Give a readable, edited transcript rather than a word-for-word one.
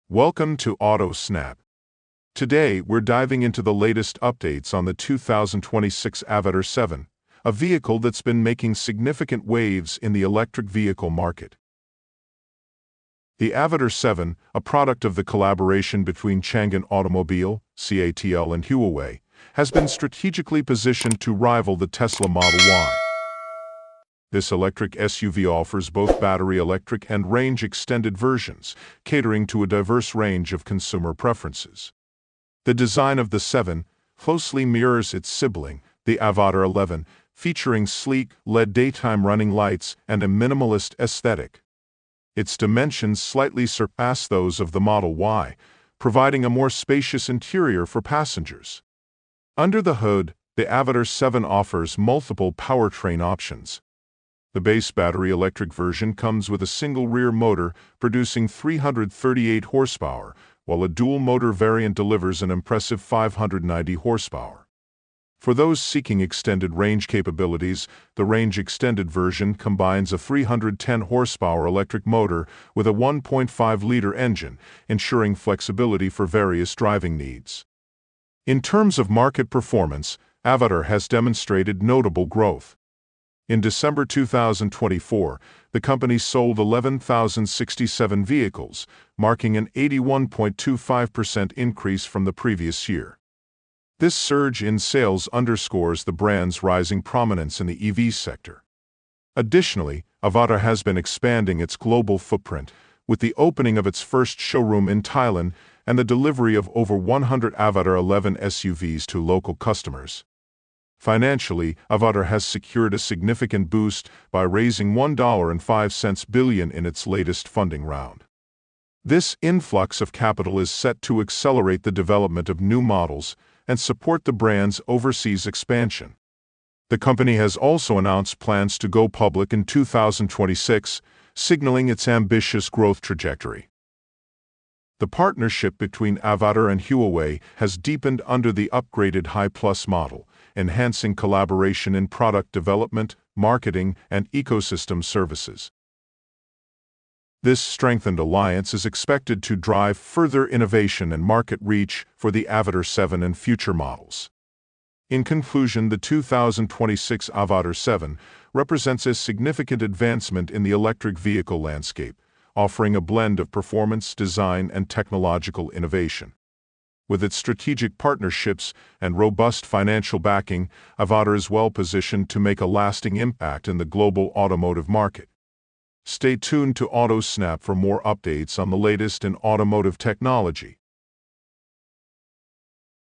Welcome to AutoSnap. Today, we're diving into the latest updates on the 2026 Avatr 7, a vehicle that's been making significant waves in the electric vehicle market. The Avatr 7, a product of the collaboration between Changan Automobile, CATL, and Huawei, has been strategically positioned to rival the Tesla Model Y. This electric SUV offers both battery electric and range-extended versions, catering to a diverse range of consumer preferences. The design of the 7 closely mirrors its sibling, the Avatr 11, featuring sleek, LED daytime running lights and a minimalist aesthetic. Its dimensions slightly surpass those of the Model Y, providing a more spacious interior for passengers. Under the hood, the Avatr 7 offers multiple powertrain options. The base battery electric version comes with a single rear motor producing 338 horsepower, while a dual-motor variant delivers an impressive 590 horsepower. For those seeking extended range capabilities, the range-extended version combines a 310 horsepower electric motor with a 1.5-liter engine, ensuring flexibility for various driving needs. In terms of market performance, Avatr has demonstrated notable growth. In December 2024, the company sold 11,067 vehicles, marking an 81.25% increase from the previous year. This surge in sales underscores the brand's rising prominence in the EV sector. Additionally, Avatr has been expanding its global footprint, with the opening of its first showroom in Thailand and the delivery of over 100 Avatr 11 SUVs to local customers. Financially, Avatr has secured a significant boost by raising $1.05 billion in its latest funding round. This influx of capital is set to accelerate the development of new models and support the brand's overseas expansion. The company has also announced plans to go public in 2026, signaling its ambitious growth trajectory. The partnership between Avatr and Huawei has deepened under the upgraded Hi Plus model, enhancing collaboration in product development, marketing, and ecosystem services. This strengthened alliance is expected to drive further innovation and market reach for the Avatr 7 and future models. In conclusion, the 2026 Avatr 7 represents a significant advancement in the electric vehicle landscape, offering a blend of performance, design, and technological innovation. With its strategic partnerships and robust financial backing, Avatr is well positioned to make a lasting impact in the global automotive market. Stay tuned to AutoSnap for more updates on the latest in automotive technology.